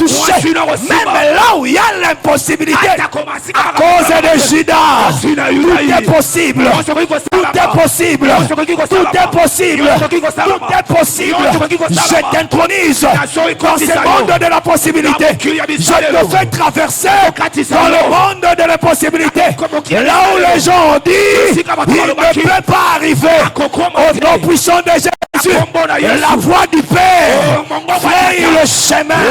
touché. Même là où il y a l'impossibilité, à cause de Judas, tout est possible. Tout est possible. Tout est possible. Tout est possible. Je t'intronise dans ce monde de la possibilité. Je te fais traverser dans le monde de la possibilité. Là où les gens ont dit, il ne peut pas arriver. Au nom puissant de Jésus, la voie du Père fraye le chemin.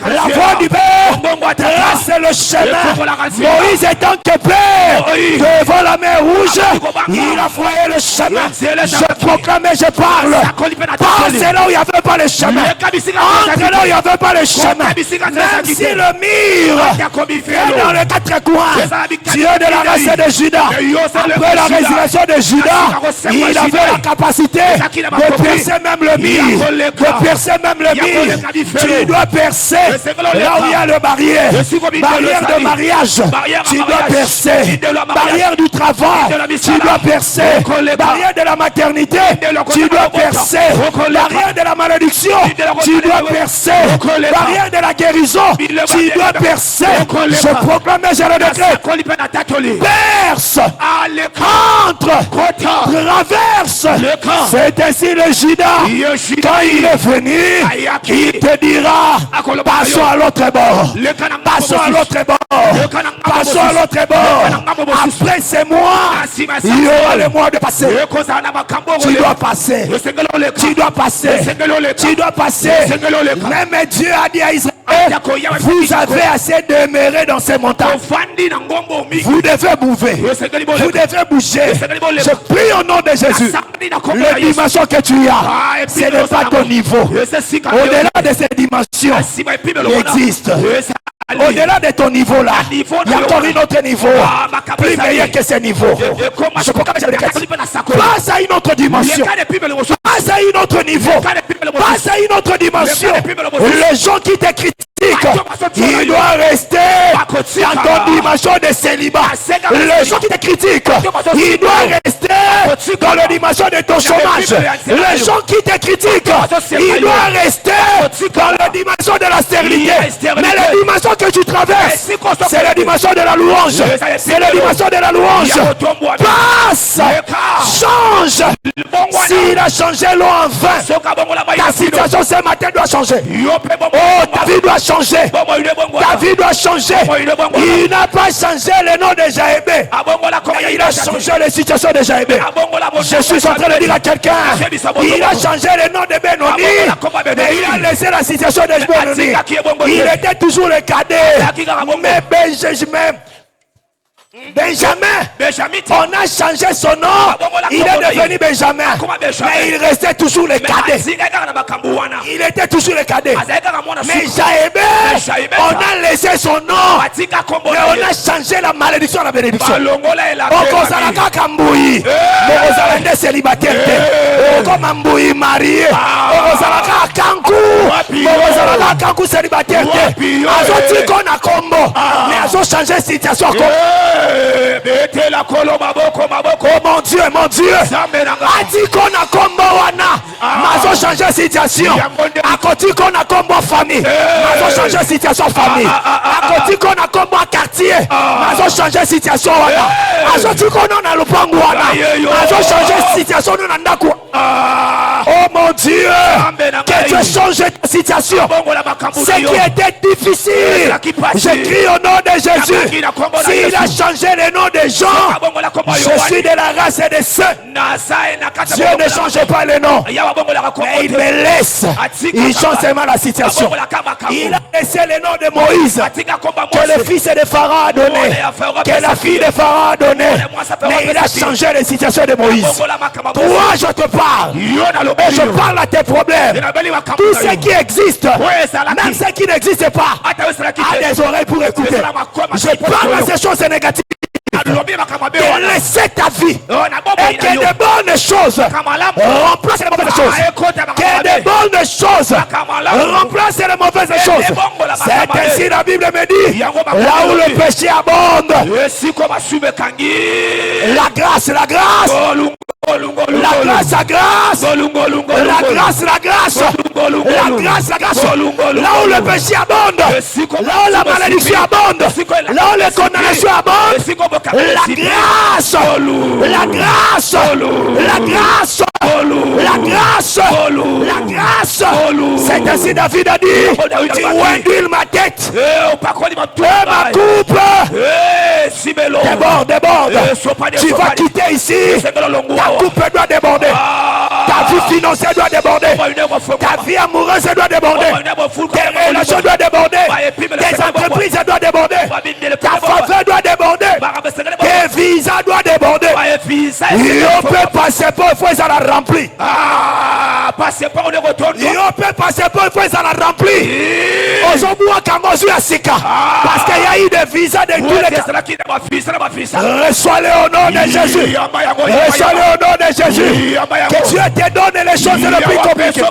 La voie du Père trace le chemin. Moïse étant que Père devant la mer rouge, il a frayé le chemin. Je proclame et je parle. Passez là où il n'y avait pas le chemin. Entre là où il n'y avait pas le chemin. Même si le mur est dans les quatre coins, Dieu de la race de Judas, après la résurrection de Judas, il avait la capacité de percer même le mur. De percer même le mur. Tu dois percer là où il y a le barrière. Barrière de mariage, tu dois percer. Barrière du travail, tu dois percer. Barrière de la maternité, tu dois percer. Barrière de la malédiction, tu dois percer. Barrière de la guérison, tu dois percer. Je proclame et je le décrète. Perce, entre, traverse. C'est ainsi le Judas. Quand il est venu, il te dira, passons à l'autre bord. Passons à l'autre bord. Passons à l'autre bord. Après ces mois, il y aura le mois de passer. Tu dois passer. Tu dois passer. Tu dois passer. Même Dieu a dit à Israël, vous avez assez demeurer dans ces montagnes. Vous devez bouger. Vous devez bouger. Je prie au nom de Jésus. La dimension que tu as, ce n'est pas ton niveau. Au-delà de ces dimensions, il existe. Au-delà de ton niveau là, il y a encore un autre niveau, plus meilleur que ce niveau. Je peux passe à une autre dimension. Passe à une autre niveau. Passe à une autre dimension. Les gens qui te critiquent, il doit rester dans ton dimension de célibat. Les gens qui te critiquent, il doit rester dans la dimension de ton chômage. Les gens qui te critiquent, il doit rester dans la dimension de la stérilité. Mais la dimension que tu traverses, c'est la dimension de la louange. C'est la dimension de la louange. Passe, change. S'il a changé l'eau en vin, ta situation ce matin doit changer. Oh, ta vie doit changer. Ta vie doit changer. Il n'a pas changé le nom de Jaébé. Il a changé la situation de Jaébé. Je suis en train de dire à quelqu'un, il a changé le nom de Benoni, mais il a laissé la situation de Benoni. Il était toujours le cadet. Mais Benjamin, on a changé son nom, il est devenu Benjamin, mais il restait toujours le cadet. Il était toujours le cadet. Mais Jaébé, on a laissé son nom, mais on a changé la malédiction à la bénédiction. Okozalaka Kamboui, Okozalaka célibataire, Okomamboui marié, Okozalaka Kankou, Okozalaka Kankou célibataire. Azoti kona kombo, mais azo changé situation. Oh mon Dieu, mon Dieu. Ati kona kombo wana, mazo changé situation. Akoti kona kombo famille, mazo changé situation famille. Akoti kona kombo quartier, mazo changé situation wana. Azoti kona na lupangu wana, mazo changé situation na ndako. Oh mon Dieu, que Dieu change ta situation. Ce qui était difficile, je crie au nom de Jésus. S'il a changé le nom des gens, je suis de la race des saints. Dieu ne change pas le nom, mais il me laisse. Il change seulement la situation. Il a laissé le nom de Moïse, que le fils de Pharaon a donné, que la fille de Pharaon a donné, mais il a changé la situation de Moïse. Toi, je te parle, et je parle à tes problèmes. Tout ce qui existe, même ce qui n'existe pas, a des oreilles pour écouter. Je parle à ces choses négatives. De laisser ta vie et que de bonnes choses remplacent les mauvaises choses. Que de bonnes choses remplacent les mauvaises choses. C'est ainsi la Bible me dit. Là où le péché abonde, la grâce La grâce, la grâce. La grâce, la grâce. La grâce, la grâce. Là où le péché abonde, là où la malédiction abonde, là où les condamnations abondent, la grâce, la grâce, la grâce, la grâce, la grâce. C'est ainsi David a dit, tu induis ma tête et ma coupe. Déborde, déborde. Tu vas quitter ici. Ta coupe doit déborder. Ta vie financière doit déborder. Ta vie amoureuse doit déborder. Tes relations doivent déborder. Tes entreprises doivent déborder. Ta faveur doit déborder. Tes visas doivent déborder. On peut passer pour une fois ça la rempli. On peut passer pour une fois ça la rempli. Aujourd'hui, quand on joue à Sika, parce qu'il y a eu des visas de tous les cas. Reçois-les au nom de Jésus. Reçois-les au nom de Jésus. Que Dieu te donne les choses les plus compliquées.